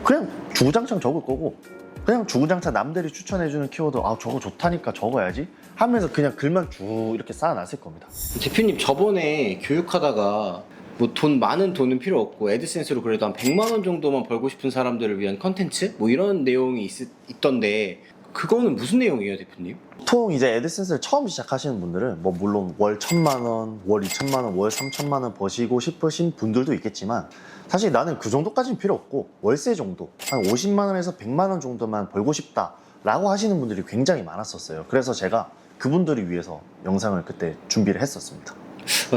그냥 주구장창 적을 거고, 그냥 주구장창 남들이 추천해주는 키워드, 아 저거 좋다니까 적어야지 하면서 그냥 글만 쭉 이렇게 쌓아놨을 겁니다. 대표님 저번에 교육하다가 뭐 많은 돈은 필요 없고 애드센스로 그래도 한 100만 원 정도만 벌고 싶은 사람들을 위한 컨텐츠? 뭐 이런 내용이 있던데 그거는 무슨 내용이에요, 대표님? 보통 이제 애드센스를 처음 시작하시는 분들은 뭐 물론 월 1,000만 원, 월 2,000만 원, 월 3,000만 원 버시고 싶으신 분들도 있겠지만, 사실 나는 그 정도까지는 필요 없고 월세 정도 한 50만 원에서 100만 원 정도만 벌고 싶다 라고 하시는 분들이 굉장히 많았었어요. 그래서 제가 그분들을 위해서 영상을 그때 준비를 했었습니다.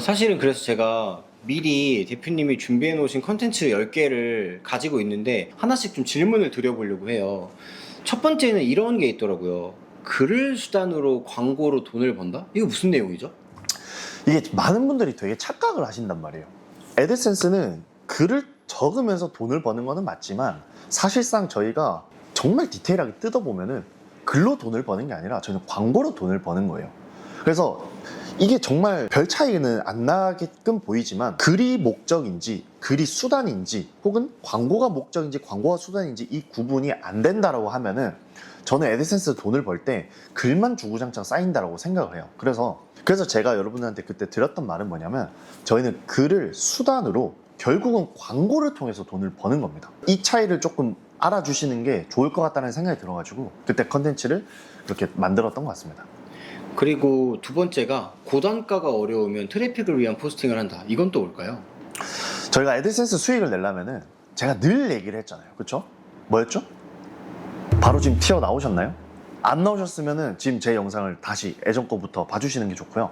사실은 그래서 제가 미리 대표님이 준비해 놓으신 컨텐츠 10개를 가지고 있는데 하나씩 좀 질문을 드려보려고 해요. 첫 번째는 이런 게 있더라고요. 글을 수단으로 광고로 돈을 번다? 이거 무슨 내용이죠? 이게 많은 분들이 되게 착각을 하신단 말이에요. 애드센스는 글을 적으면서 돈을 버는 거는 맞지만, 사실상 저희가 정말 디테일하게 뜯어보면은 글로 돈을 버는 게 아니라 저희는 광고로 돈을 버는 거예요. 그래서 이게 정말 별 차이는 안 나게끔 보이지만, 글이 목적인지 글이 수단인지 혹은 광고가 목적인지 광고가 수단인지 이 구분이 안 된다라고 하면은 저는 애드센스 돈을 벌 때 글만 주구장창 쌓인다라고 생각을 해요. 그래서 제가 여러분들한테 그때 드렸던 말은 뭐냐면, 저희는 글을 수단으로 결국은 광고를 통해서 돈을 버는 겁니다. 이 차이를 조금 알아주시는 게 좋을 것 같다는 생각이 들어가지고 그때 컨텐츠를 그렇게 만들었던 것 같습니다. 그리고 두 번째가 고단가가 어려우면 트래픽을 위한 포스팅을 한다. 이건 또 뭘까요? 저희가 애드센스 수익을 내려면은 제가 늘 얘기를 했잖아요. 그쵸? 뭐였죠? 바로 지금 튀어나오셨나요? 안 나오셨으면은 지금 제 영상을 다시 예전 거부터 봐주시는 게 좋고요.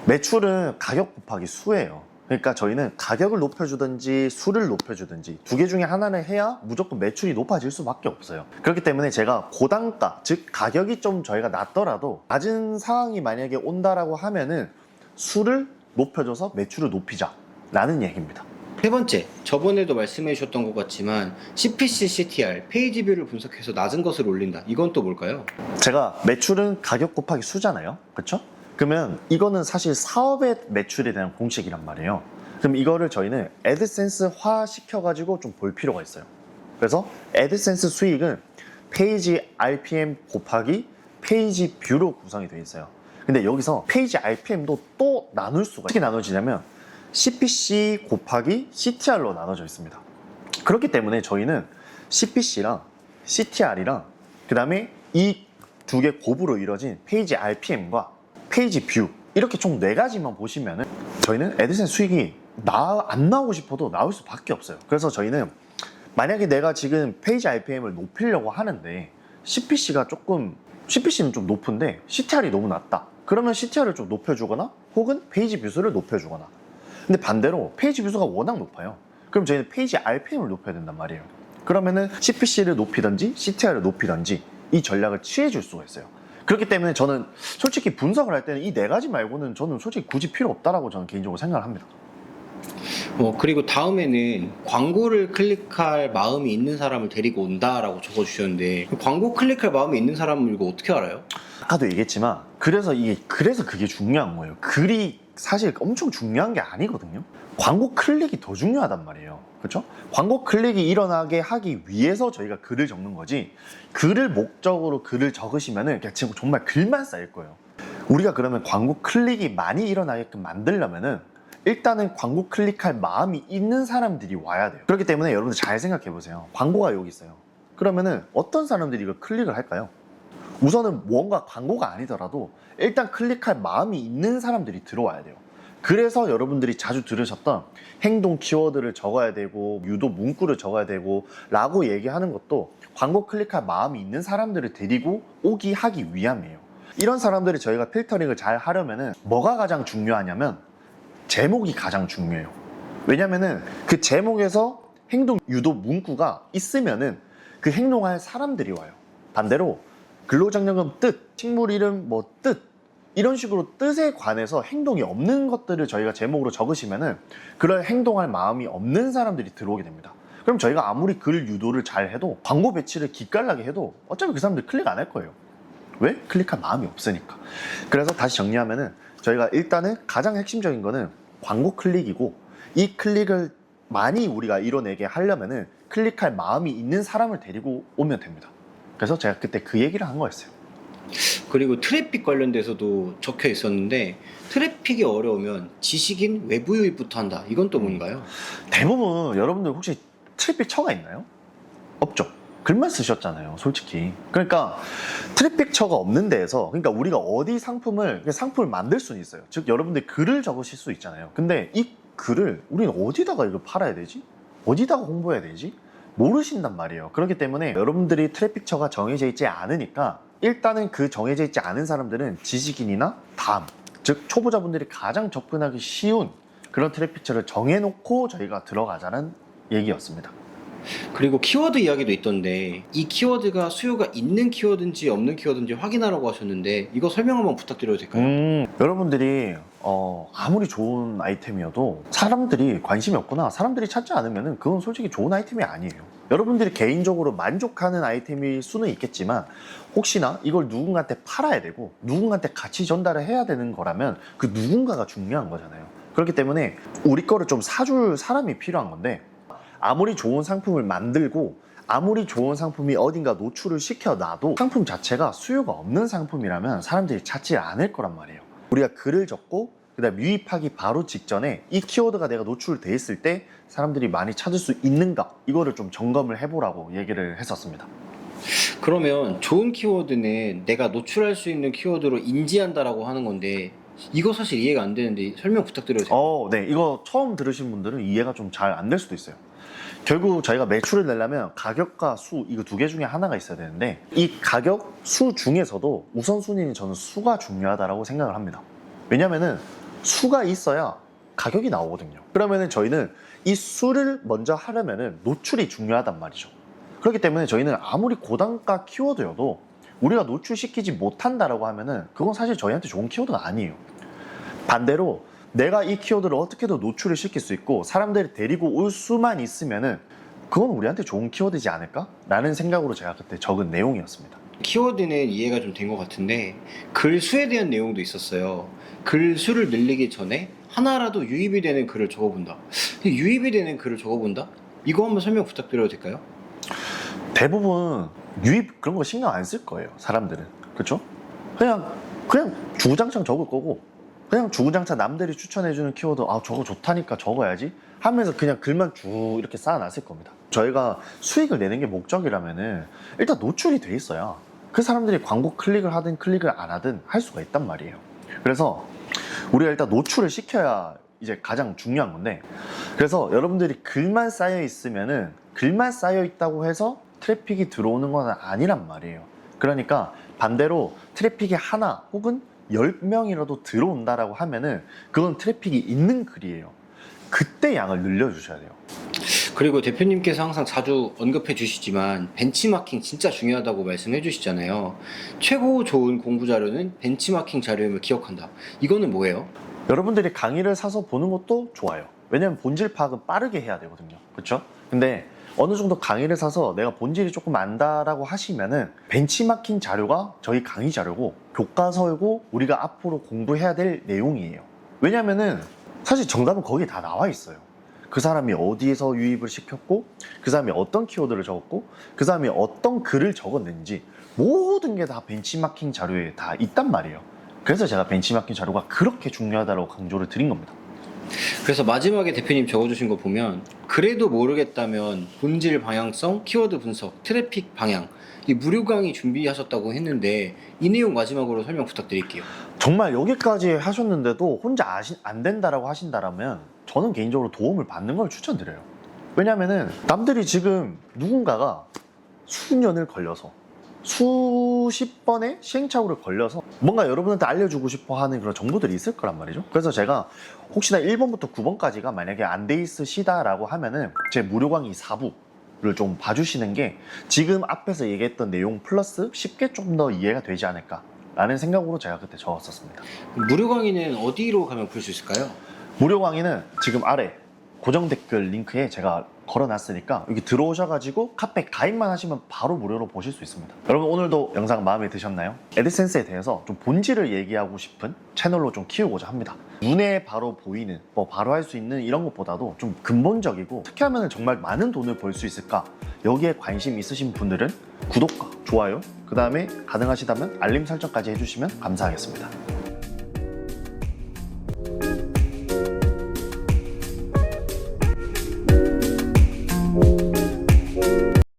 매출은 가격 곱하기 수예요. 그러니까 저희는 가격을 높여주든지 수를 높여주든지 두 개 중에 하나를 해야 무조건 매출이 높아질 수밖에 없어요. 그렇기 때문에 제가 고단가, 즉 가격이 좀 저희가 낮더라도 낮은 상황이 만약에 온다라고 하면은 수를 높여줘서 매출을 높이자 라는 얘기입니다. 세 번째, 저번에도 말씀해 주셨던 것 같지만 CPC, CTR, 페이지 뷰를 분석해서 낮은 것을 올린다. 이건 또 뭘까요? 제가 매출은 가격 곱하기 수잖아요. 그렇죠? 그러면 이거는 사실 사업의 매출에 대한 공식이란 말이에요. 그럼 이거를 저희는 애드센스화 시켜가지고 좀 볼 필요가 있어요. 그래서 애드센스 수익은 페이지 RPM 곱하기 페이지 뷰로 구성이 되어 있어요. 근데 여기서 페이지 RPM도 또 나눌 수가, 어떻게 나눠지냐면 CPC 곱하기 CTR로 나눠져 있습니다. 그렇기 때문에 저희는 CPC랑 CTR이랑 그 다음에 이 두 개 곱으로 이루어진 페이지 RPM과 페이지 뷰, 이렇게 총 4가지만 보시면은 저희는 애드센스 수익이 안 나오고 싶어도 나올 수밖에 없어요. 그래서 저희는 만약에 내가 지금 페이지 RPM을 높이려고 하는데 CPC는 좀 높은데 CTR이 너무 낮다. 그러면 CTR을 좀 높여주거나 혹은 페이지 뷰수를 높여주거나. 근데 반대로 페이지 뷰수가 워낙 높아요. 그럼 저희는 페이지 RPM을 높여야 된단 말이에요. 그러면은 CPC를 높이든지 CTR을 높이든지 이 전략을 취해 줄 수가 있어요. 그렇기 때문에 저는 솔직히 분석을 할 때는 이 4가지 말고는 저는 솔직히 굳이 필요 없다라고 저는 개인적으로 생각을 합니다. 그리고 다음에는 광고를 클릭할 마음이 있는 사람을 데리고 온다라고 적어주셨는데 광고 클릭할 마음이 있는 사람을 이거 어떻게 알아요? 아까도 얘기했지만 그래서 그게 중요한 거예요. 글이 사실 엄청 중요한 게 아니거든요. 광고 클릭이 더 중요하단 말이에요. 그렇죠? 광고 클릭이 일어나게 하기 위해서 저희가 글을 적는 거지, 글을 목적으로 글을 적으시면은 그냥 지금 정말 글만 쌓일 거예요. 우리가 그러면 광고 클릭이 많이 일어나게끔 만들려면은 일단은 광고 클릭할 마음이 있는 사람들이 와야 돼요. 그렇기 때문에 여러분들 잘 생각해 보세요. 광고가 여기 있어요. 그러면은 어떤 사람들이 이걸 클릭을 할까요? 우선은 뭔가 광고가 아니더라도 일단 클릭할 마음이 있는 사람들이 들어와야 돼요. 그래서 여러분들이 자주 들으셨던 행동 키워드를 적어야 되고 유도 문구를 적어야 되고 라고 얘기하는 것도 광고 클릭할 마음이 있는 사람들을 데리고 오기 하기 위함이에요. 이런 사람들이 저희가 필터링을 잘 하려면은 뭐가 가장 중요하냐면 제목이 가장 중요해요. 왜냐면은 그 제목에서 행동 유도 문구가 있으면은 그 행동할 사람들이 와요. 반대로 근로장려금 뜻, 식물 이름 뜻, 이런 식으로 뜻에 관해서 행동이 없는 것들을 저희가 제목으로 적으시면은 그럴 행동할 마음이 없는 사람들이 들어오게 됩니다. 그럼 저희가 아무리 글 유도를 잘 해도 광고 배치를 기깔나게 해도 어차피 그 사람들 클릭 안 할 거예요. 왜? 클릭할 마음이 없으니까. 그래서 다시 정리하면은 저희가 일단은 가장 핵심적인 거는 광고 클릭이고, 이 클릭을 많이 우리가 이뤄내게 하려면은 클릭할 마음이 있는 사람을 데리고 오면 됩니다. 그래서 제가 그때 그 얘기를 한 거였어요. 그리고 트래픽 관련돼서도 적혀 있었는데 트래픽이 어려우면 지식인 외부 유입부터 한다. 이건 또 뭔가요? 대부분 여러분들 혹시 트래픽 처가 있나요? 없죠. 글만 쓰셨잖아요, 솔직히. 그러니까 트래픽 처가 없는 데에서, 그러니까 우리가 어디 상품을 만들 수는 있어요. 즉 여러분들 글을 적으실 수 있잖아요. 근데 이 글을 우리는 어디다가 이걸 팔아야 되지? 어디다가 홍보해야 되지? 모르신단 말이에요. 그렇기 때문에 여러분들이 트래픽 처가 정해져 있지 않으니까 일단은 그 정해져 있지 않은 사람들은 지식인이나 다음, 즉 초보자분들이 가장 접근하기 쉬운 그런 트래픽 처를 정해놓고 저희가 들어가자는 얘기였습니다. 그리고 키워드 이야기도 있던데 이 키워드가 수요가 있는 키워드인지 없는 키워드인지 확인하라고 하셨는데 이거 설명 한번 부탁드려도 될까요? 여러분들이 아무리 좋은 아이템이어도 사람들이 관심이 없거나 사람들이 찾지 않으면 그건 솔직히 좋은 아이템이 아니에요. 여러분들이 개인적으로 만족하는 아이템일 수는 있겠지만 혹시나 이걸 누군가한테 팔아야 되고 누군가한테 가치 전달을 해야 되는 거라면 그 누군가가 중요한 거잖아요. 그렇기 때문에 우리 거를 좀 사줄 사람이 필요한 건데, 아무리 좋은 상품을 만들고 아무리 좋은 상품이 어딘가 노출을 시켜놔도 상품 자체가 수요가 없는 상품이라면 사람들이 찾지 않을 거란 말이에요. 우리가 글을 적고 그다음 유입하기 바로 직전에 이 키워드가 내가 노출돼 있을 때 사람들이 많이 찾을 수 있는가, 이거를 좀 점검을 해보라고 얘기를 했었습니다. 그러면 좋은 키워드는 내가 노출할 수 있는 키워드로 인지한다라고 하는 건데 이거 사실 이해가 안 되는데 설명 부탁드려도 될까요? 네, 이거 처음 들으신 분들은 이해가 좀 잘 안 될 수도 있어요. 결국 저희가 매출을 내려면 가격과 수, 이거 두 개 중에 하나가 있어야 되는데 이 가격, 수 중에서도 우선순위는 저는 수가 중요하다고 생각을 합니다. 왜냐면은 수가 있어야 가격이 나오거든요. 그러면은 저희는 이 수를 먼저 하려면은 노출이 중요하단 말이죠. 그렇기 때문에 저희는 아무리 고단가 키워드여도 우리가 노출시키지 못한다라고 하면은 그건 사실 저희한테 좋은 키워드가 아니에요. 반대로 내가 이 키워드를 어떻게든 노출을 시킬 수 있고 사람들이 데리고 올 수만 있으면은 그건 우리한테 좋은 키워드지 않을까? 라는 생각으로 제가 그때 적은 내용이었습니다. 키워드는 이해가 좀 된 것 같은데 글 수에 대한 내용도 있었어요. 글 수를 늘리기 전에 하나라도 유입이 되는 글을 적어본다. 유입이 되는 글을 적어본다? 이거 한번 설명 부탁드려도 될까요? 대부분 유입 그런 거 신경 안 쓸 거예요, 사람들은. 그렇죠? 그냥 주구장창 적을 거고, 그냥 주구장창 남들이 추천해주는 키워드, 저거 좋다니까 적어야지 하면서 그냥 글만 쭉 이렇게 쌓아놨을 겁니다. 저희가 수익을 내는 게 목적이라면은 일단 노출이 돼 있어야 그 사람들이 광고 클릭을 하든 클릭을 안 하든 할 수가 있단 말이에요. 그래서 우리가 일단 노출을 시켜야 이제 가장 중요한 건데, 그래서 여러분들이 글만 쌓여 있으면은 글만 쌓여 있다고 해서 트래픽이 들어오는 건 아니란 말이에요. 그러니까 반대로 트래픽이 하나 혹은 10명이라도 들어온다라고 하면은 그건 트래픽이 있는 글이에요. 그때 양을 늘려주셔야 돼요. 그리고 대표님께서 항상 자주 언급해 주시지만 벤치마킹 진짜 중요하다고 말씀해 주시잖아요. 최고 좋은 공부 자료는 벤치마킹 자료임을 기억한다. 이거는 뭐예요? 여러분들이 강의를 사서 보는 것도 좋아요. 왜냐면 본질 파악은 빠르게 해야 되거든요. 그렇죠? 근데 어느 정도 강의를 사서 내가 본질이 조금 안다라고 하시면은 벤치마킹 자료가 저희 강의 자료고 교과서이고 우리가 앞으로 공부해야 될 내용이에요. 왜냐면은 사실 정답은 거기에 다 나와 있어요. 그 사람이 어디에서 유입을 시켰고, 그 사람이 어떤 키워드를 적었고, 그 사람이 어떤 글을 적었는지 모든 게 다 벤치마킹 자료에 다 있단 말이에요. 그래서 제가 벤치마킹 자료가 그렇게 중요하다고 강조를 드린 겁니다. 그래서 마지막에 대표님 적어주신 거 보면 그래도 모르겠다면 본질 방향성, 키워드 분석, 트래픽 방향 이 무료 강의 준비하셨다고 했는데 이 내용 마지막으로 설명 부탁드릴게요. 정말 여기까지 하셨는데도 혼자 안 된다라고 하신다면 저는 개인적으로 도움을 받는 걸 추천드려요. 왜냐면은 남들이 지금 누군가가 수년을 걸려서 수십 번의 시행착오를 걸려서 뭔가 여러분한테 알려주고 싶어 하는 그런 정보들이 있을 거란 말이죠. 그래서 제가 혹시나 1번부터 9번까지가 만약에 안 돼 있으시다라고 하면은 제 무료 강의 4부를 좀 봐주시는 게 지금 앞에서 얘기했던 내용 플러스 쉽게 좀 더 이해가 되지 않을까 라는 생각으로 제가 그때 적었었습니다. 무료 강의는 어디로 가면 볼 수 있을까요? 무료 강의는 지금 아래 고정 댓글 링크에 제가 걸어놨으니까 여기 들어오셔가지고 카페 가입만 하시면 바로 무료로 보실 수 있습니다. 여러분 오늘도 영상 마음에 드셨나요? 애드센스에 대해서 좀 본질을 얘기하고 싶은 채널로 좀 키우고자 합니다. 눈에 바로 보이는 뭐 바로 할 수 있는 이런 것보다도 좀 근본적이고 어떻게 하면 정말 많은 돈을 벌 수 있을까, 여기에 관심 있으신 분들은 구독과 좋아요, 그 다음에 가능하시다면 알림 설정까지 해주시면 감사하겠습니다.